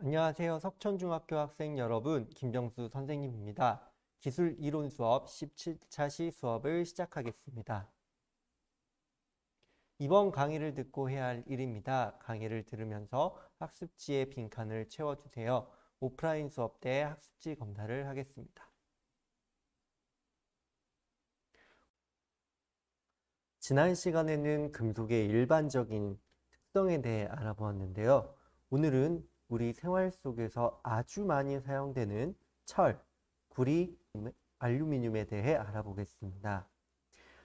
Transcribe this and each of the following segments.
안녕하세요. 석천중학교 학생 여러분, 김병수 선생님입니다. 기술 이론 수업 17차 시 수업을 시작하겠습니다. 이번 강의를 듣고 해야 할 일입니다. 강의를 들으면서 학습지의 빈칸을 채워주세요. 오프라인 수업 때 학습지 검사를 하겠습니다. 지난 시간에는 금속의 일반적인 특성에 대해 알아보았는데요. 오늘은 우리 생활 속에서 아주 많이 사용되는 철, 구리, 알루미늄에 대해 알아보겠습니다.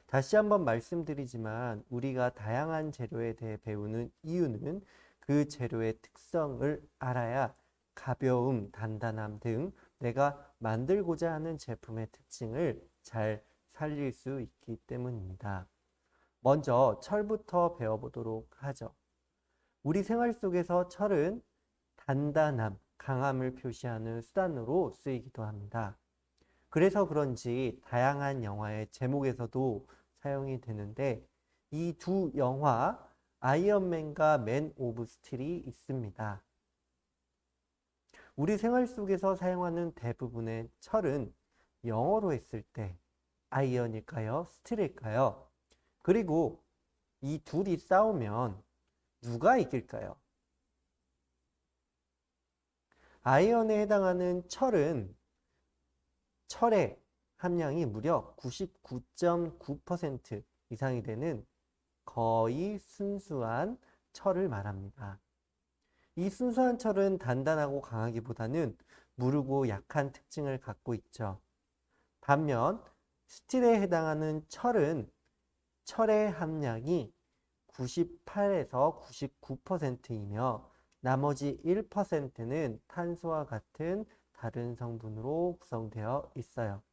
다시 한번 말씀드리지만 우리가 다양한 재료에 대해 배우는 이유는 그 재료의 특성을 알아야 가벼움, 단단함 등 내가 만들고자 하는 제품의 특징을 잘 살릴 수 있기 때문입니다. 먼저 철부터 배워보도록 하죠. 우리 생활 속에서 철은 단단함, 강함을 표시하는 수단으로 쓰이기도 합니다. 그래서 그런지 다양한 영화의 제목에서도 사용이 되는데 이 두 영화 아이언맨과 맨 오브 스틸이 있습니다. 우리 생활 속에서 사용하는 대부분의 철은 영어로 했을 때 아이언일까요? 스틸일까요? 그리고 이 둘이 싸우면 누가 이길까요? 아이언에 해당하는 철의 함량이 무려 99.9% 이상이 되는 거의 순수한 철을 말합니다. 이 순수한 철은 단단하고 강하기보다는 무르고 약한 특징을 갖고 있죠. 반면 스틸에 해당하는 철은 철의 함량이 98에서 99%이며 나머지 1%는 탄소와 같은 다른 성분으로 구성되어 있어요.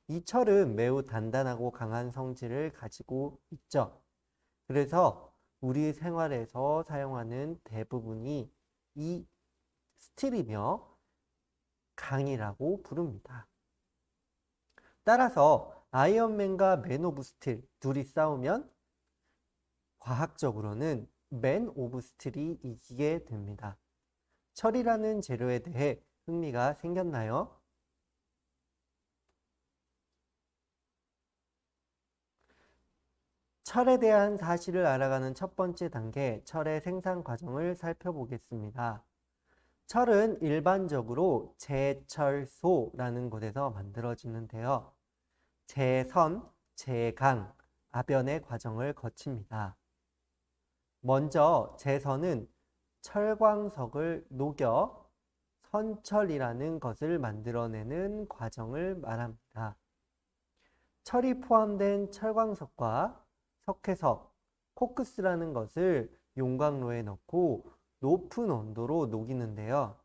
이 철은 매우 단단하고 강한 성질을 가지고 있죠. 그래서 우리 생활에서 사용하는 대부분이 이 스틸이며 강이라고 부릅니다. 따라서 아이언맨과 맨 오브 스틸 둘이 싸우면 과학적으로는 맨 오브 스틸이 이기게 됩니다. 철이라는 재료에 대해 흥미가 생겼나요? 철에 대한 사실을 알아가는 첫 번째 단계, 철의 생산 과정을 살펴보겠습니다. 철은 일반적으로 제철소라는 곳에서 만들어지는데요. 제선, 제강, 압연의 과정을 거칩니다. 먼저 제선은 철광석을 녹여 선철이라는 것을 만들어내는 과정을 말합니다. 철이 포함된 철광석과 석회석, 코크스라는 것을 용광로에 넣고 높은 온도로 녹이는데요.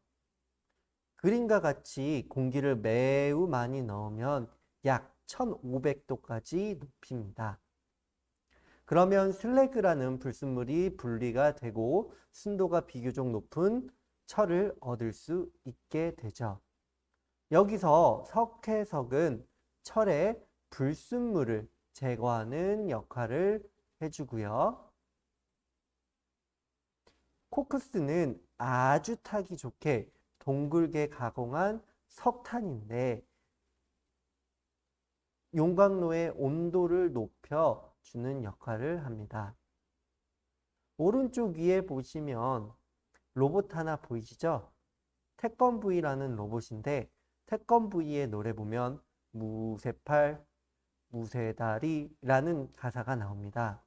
그림과 같이 공기를 매우 많이 넣으면 약 1500도까지 높입니다. 그러면 슬래그라는 불순물이 분리가 되고 순도가 비교적 높은 철을 얻을 수 있게 되죠. 여기서 석회석은 철의 불순물을 제거하는 역할을 해주고요. 코크스는 아주 타기 좋게 동글게 가공한 석탄인데 용광로의 온도를 높여 주는 역할을 합니다. 오른쪽 위에 보시면 로봇 하나 보이시죠? 태권브이라는 로봇인데 태권브이의 노래 보면 무쇠팔, 무쇠다리라는 가사가 나옵니다.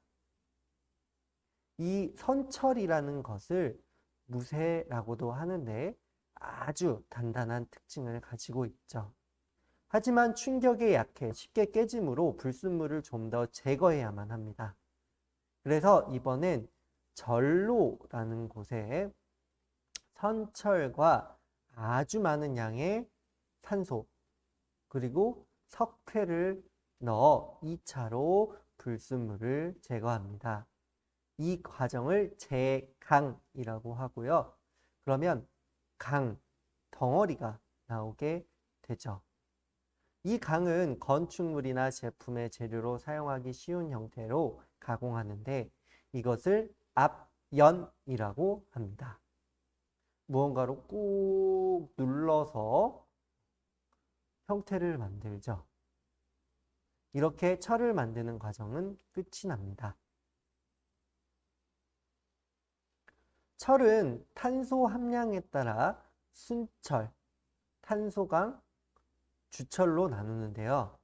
이 선철이라는 것을 무쇠라고도 하는데 아주 단단한 특징을 가지고 있죠. 하지만 충격에 약해 쉽게 깨지므로 불순물을 좀 더 제거해야만 합니다. 그래서 이번엔 전로라는 곳에 선철과 아주 많은 양의 산소 그리고 석회를 넣어 2차로 불순물을 제거합니다. 이 과정을 제강이라고 하고요. 그러면 강, 덩어리가 나오게 되죠. 이 강은 건축물이나 제품의 재료로 사용하기 쉬운 형태로 가공하는데 이것을 압연이라고 합니다. 무언가로 꾹 눌러서 형태를 만들죠. 이렇게 철을 만드는 과정은 끝이 납니다. 철은 탄소 함량에 따라 순철, 탄소강, 주철로 나누는데요.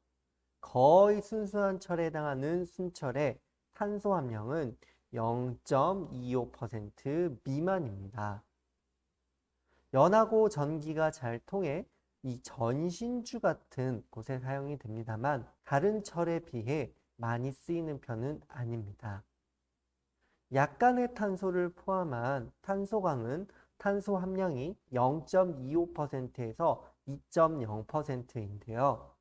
거의 순수한 철에 해당하는 순철의 탄소 함량은 0.25% 미만입니다. 연하고 전기가 잘 통해 이 전신주 같은 곳에 사용이 됩니다만 다른 철에 비해 많이 쓰이는 편은 아닙니다. 약간의 탄소를 포함한 탄소광은 탄소 함량이 0.25%에서 2.0%인데요.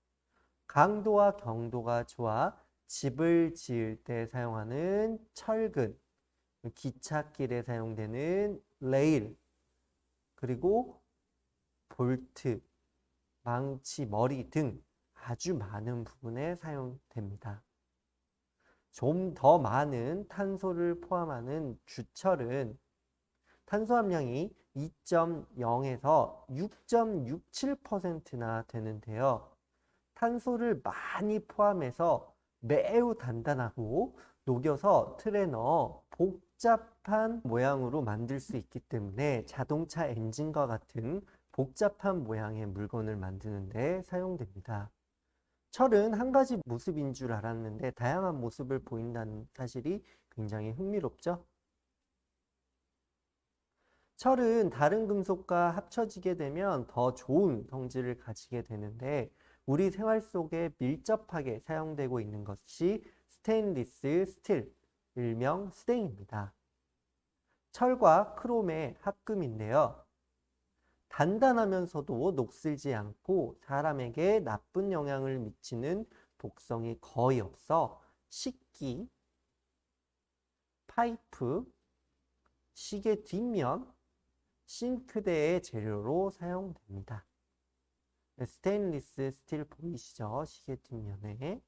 강도와 경도가 좋아 집을 지을 때 사용하는 철근, 기찻길에 사용되는 레일, 그리고 볼트, 망치, 머리 등 아주 많은 부분에 사용됩니다. 좀 더 많은 탄소를 포함하는 주철은 탄소 함량이 2.0에서 6.67%나 되는데요. 탄소를 많이 포함해서 매우 단단하고 녹여서 틀에 넣어 복잡한 모양으로 만들 수 있기 때문에 자동차 엔진과 같은 복잡한 모양의 물건을 만드는 데 사용됩니다. 철은 한 가지 모습인 줄 알았는데 다양한 모습을 보인다는 사실이 굉장히 흥미롭죠? 철은 다른 금속과 합쳐지게 되면 더 좋은 성질을 가지게 되는데 우리 생활 속에 밀접하게 사용되고 있는 것이 스테인리스 스틸, 일명 스댕입니다. 철과 크롬의 합금인데요. 단단하면서도 녹슬지 않고 사람에게 나쁜 영향을 미치는 독성이 거의 없어 식기, 파이프, 시계 뒷면, 싱크대의 재료로 사용됩니다. 스테인리스 스틸 보이시죠? 시계 뒷면에.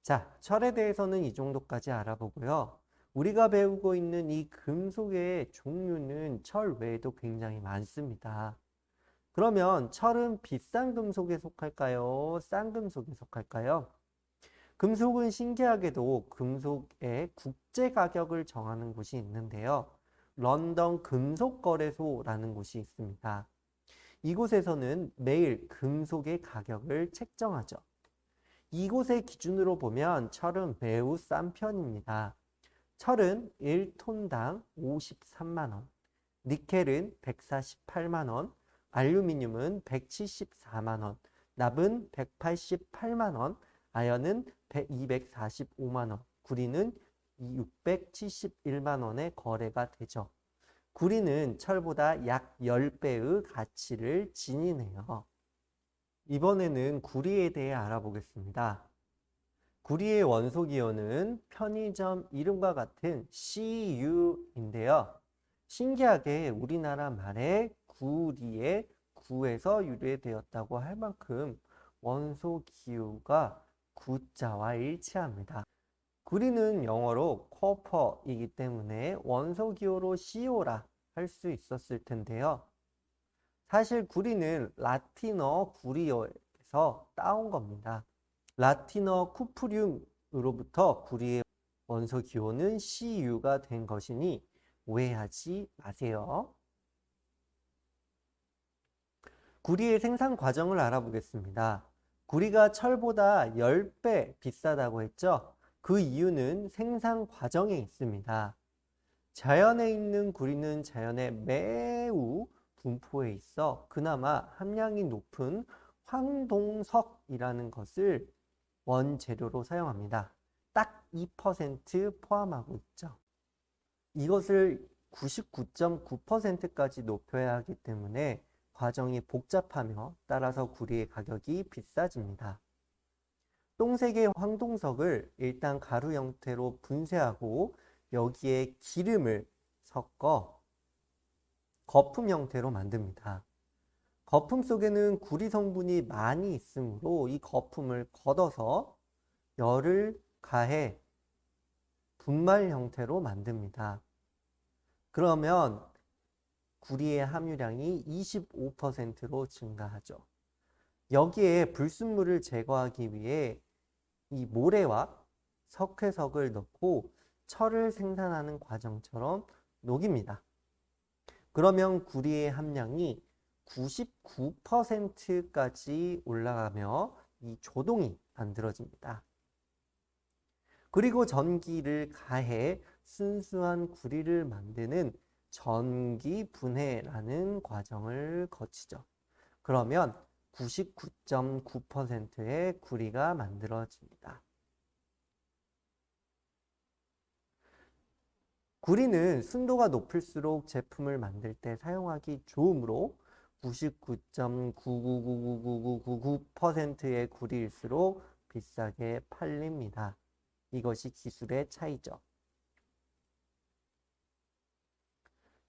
자, 철에 대해서는 이 정도까지 알아보고요. 우리가 배우고 있는 이 금속의 종류는 철 외에도 굉장히 많습니다. 그러면 철은 비싼 금속에 속할까요? 싼 금속에 속할까요? 금속은 신기하게도 금속의 국제 가격을 정하는 곳이 있는데요. 런던 금속거래소라는 곳이 있습니다. 이곳에서는 매일 금속의 가격을 책정하죠. 이곳의 기준으로 보면 철은 매우 싼 편입니다. 철은 1톤당 53만 원, 니켈은 148만 원, 알루미늄은 174만 원, 납은 188만 원, 아연은 245만 원, 구리는 671만 원에 거래가 되죠. 구리는 철보다 약 10배의 가치를 지니네요. 이번에는 구리에 대해 알아보겠습니다. 구리의 원소 기호는 편의점 이름과 같은 CU인데요. 신기하게 우리나라 말에 구리의 구에서 유래되었다고 할 만큼 원소 기호가 구자와 일치합니다. 구리는 영어로 코퍼이기 때문에 원소 기호로 CO라 할 수 있었을 텐데요. 사실 구리는 라틴어 구리어에서 따온 겁니다. 라틴어 쿠프륨으로부터 구리의 원소 기호는 CU가 된 것이니 오해하지 마세요. 구리의 생산 과정을 알아보겠습니다. 구리가 철보다 10배 비싸다고 했죠? 그 이유는 생산 과정에 있습니다. 자연에 있는 구리는 자연에 매우 분포해 있어 그나마 함량이 높은 황동석이라는 것을 원재료로 사용합니다. 딱 2% 포함하고 있죠. 이것을 99.9%까지 높여야 하기 때문에 과정이 복잡하며 따라서 구리의 가격이 비싸집니다. 똥색의 황동석을 일단 가루 형태로 분쇄하고 여기에 기름을 섞어 거품 형태로 만듭니다. 거품 속에는 구리 성분이 많이 있으므로 이 거품을 걷어서 열을 가해 분말 형태로 만듭니다. 그러면 구리의 함유량이 25%로 증가하죠. 여기에 불순물을 제거하기 위해 이 모래와 석회석을 넣고 철을 생산하는 과정처럼 녹입니다. 그러면 구리의 함량이 99%까지 올라가며 이 조동이 만들어집니다. 그리고 전기를 가해 순수한 구리를 만드는 전기 분해라는 과정을 거치죠. 그러면 99.9%의 구리가 만들어집니다. 구리는 순도가 높을수록 제품을 만들 때 사용하기 좋으므로 99.9999999%의 구리일수록 비싸게 팔립니다. 이것이 기술의 차이죠.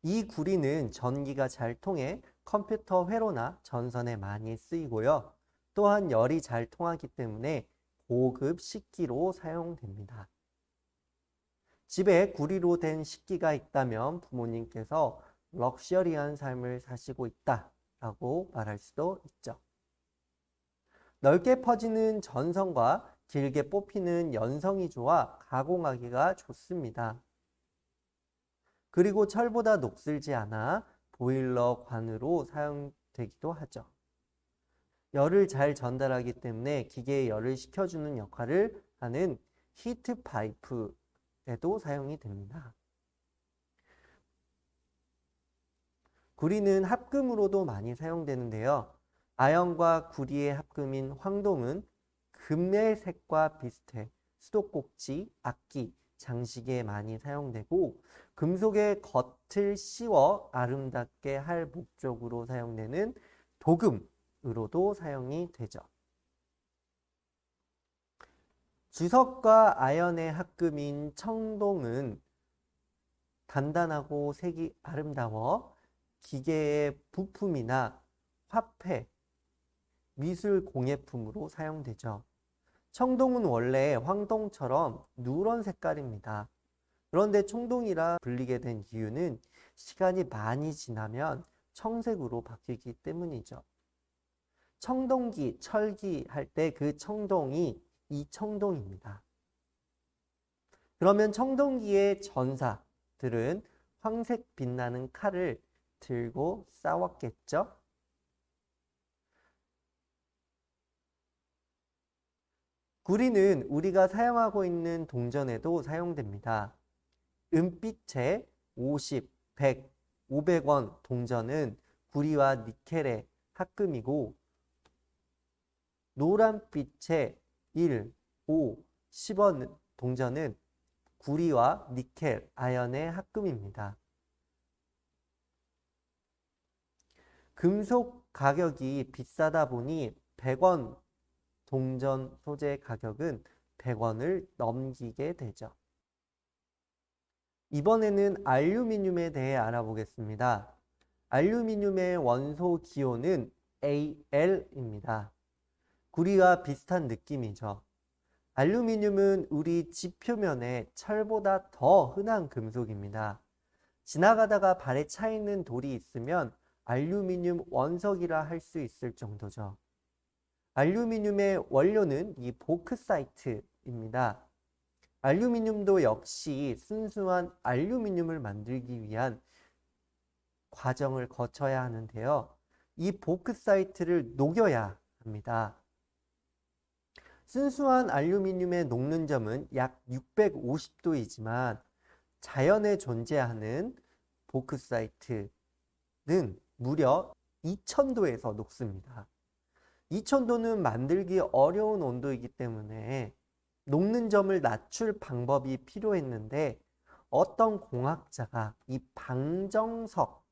이 구리는 전기가 잘 통해 컴퓨터 회로나 전선에 많이 쓰이고요. 또한 열이 잘 통하기 때문에 고급 식기로 사용됩니다. 집에 구리로 된 식기가 있다면 부모님께서 럭셔리한 삶을 사시고 있다라고 말할 수도 있죠. 넓게 퍼지는 전선과 길게 뽑히는 연성이 좋아 가공하기가 좋습니다. 그리고 철보다 녹슬지 않아 보일러 관으로 사용되기도 하죠. 열을 잘 전달하기 때문에 기계에 열을 식혀주는 역할을 하는 히트 파이프에도 사용이 됩니다. 구리는 합금으로도 많이 사용되는데요. 아연과 구리의 합금인 황동은 금매색과 비슷해 수도꼭지, 악기, 장식에 많이 사용되고 금속의 겉을 씌워 아름답게 할 목적으로 사용되는 도금으로도 사용이 되죠. 주석과 아연의 합금인 청동은 단단하고 색이 아름다워 기계의 부품이나 화폐, 미술 공예품으로 사용되죠. 청동은 원래 황동처럼 누런 색깔입니다. 그런데 청동이라 불리게 된 이유는 시간이 많이 지나면 청색으로 바뀌기 때문이죠. 청동기, 철기 할 때 그 청동이 이 청동입니다. 그러면 청동기의 전사들은 황색 빛나는 칼을 들고 싸웠겠죠? 구리는 우리가 사용하고 있는 동전에도 사용됩니다. 은빛의 50, 100, 500원 동전은 구리와 니켈의 합금이고 노란빛의 1, 5, 10원 동전은 구리와 니켈, 아연의 합금입니다. 금속 가격이 비싸다 보니 100원 동전 소재 가격은 100원을 넘기게 되죠. 이번에는 알루미늄에 대해 알아보겠습니다. 알루미늄의 원소 기호는 Al입니다. 구리와 비슷한 느낌이죠. 알루미늄은 우리 집 표면에 철보다 더 흔한 금속입니다. 지나가다가 발에 차있는 돌이 있으면 알루미늄 원석이라 할 수 있을 정도죠. 알루미늄의 원료는 이 보크사이트입니다. 알루미늄도 역시 순수한 알루미늄을 만들기 위한 과정을 거쳐야 하는데요. 이 보크사이트를 녹여야 합니다. 순수한 알루미늄의 녹는 점은 약 650도이지만 자연에 존재하는 보크사이트는 무려 2000도에서 녹습니다. 2000도는 만들기 어려운 온도이기 때문에 녹는 점을 낮출 방법이 필요했는데 어떤 공학자가 이 방정석이라는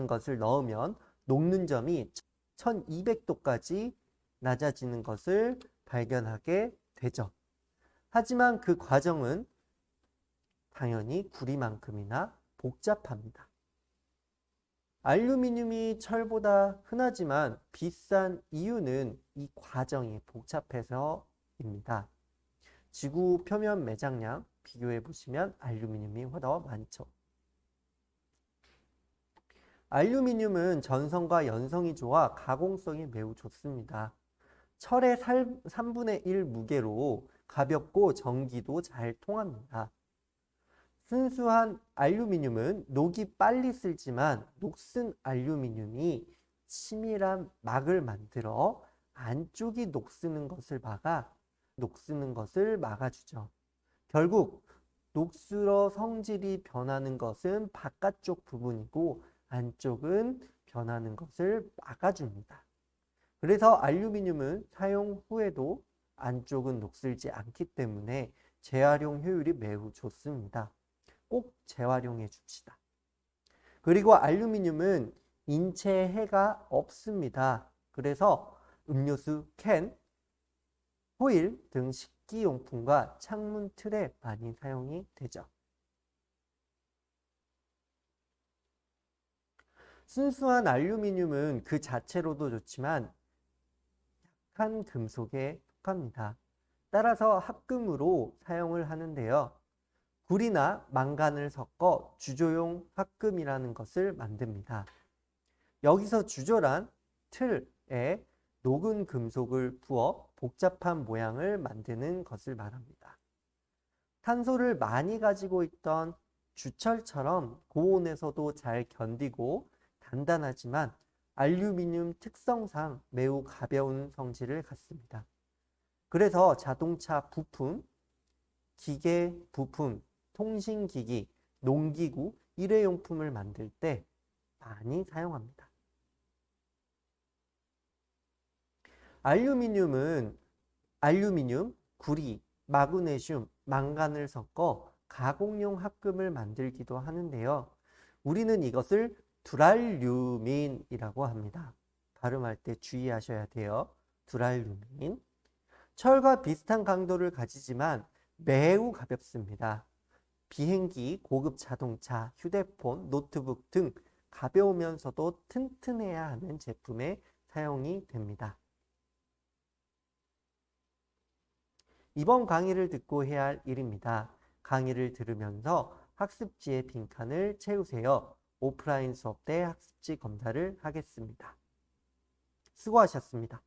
것을 넣으면 녹는 점이 1200도까지 낮아지는 것을 발견하게 되죠. 하지만 그 과정은 당연히 구리만큼이나 복잡합니다. 알루미늄이 철보다 흔하지만 비싼 이유는 이 과정이 복잡해서입니다. 지구 표면 매장량 비교해 보시면 알루미늄이 더 많죠. 알루미늄은 전성과 연성이 좋아 가공성이 매우 좋습니다. 철의 3분의 1 무게로 가볍고 전기도 잘 통합니다. 순수한 알루미늄은 녹이 빨리 슬지만 녹슨 알루미늄이 치밀한 막을 만들어 안쪽이 녹쓰는 것을 막아주죠. 결국 녹슬어 성질이 변하는 것은 바깥쪽 부분이고 안쪽은 변하는 것을 막아줍니다. 그래서 알루미늄은 사용 후에도 안쪽은 녹슬지 않기 때문에 재활용 효율이 매우 좋습니다. 꼭 재활용해 줍시다. 그리고 알루미늄은 인체에 해가 없습니다. 그래서 음료수 캔, 호일 등 식기용품과 창문 틀에 많이 사용이 되죠. 순수한 알루미늄은 그 자체로도 좋지만 약한 금속에 속합니다. 따라서 합금으로 사용을 하는데요. 구리나 망간을 섞어 주조용 합금이라는 것을 만듭니다. 여기서 주조란 틀에 녹은 금속을 부어 복잡한 모양을 만드는 것을 말합니다. 탄소를 많이 가지고 있던 주철처럼 고온에서도 잘 견디고 단단하지만 알루미늄 특성상 매우 가벼운 성질을 갖습니다. 그래서 자동차 부품, 기계 부품, 통신기기, 농기구, 일회용품을 만들 때 많이 사용합니다. 알루미늄은 알루미늄, 구리, 마그네슘, 망간을 섞어 가공용 합금을 만들기도 하는데요. 우리는 이것을 두랄류민이라고 합니다. 발음할 때 주의하셔야 돼요. 두랄류민. 철과 비슷한 강도를 가지지만 매우 가볍습니다. 비행기, 고급 자동차, 휴대폰, 노트북 등 가벼우면서도 튼튼해야 하는 제품에 사용이 됩니다. 이번 강의를 듣고 해야 할 일입니다. 강의를 들으면서 학습지의 빈칸을 채우세요. 오프라인 수업 때 학습지 검사를 하겠습니다. 수고하셨습니다.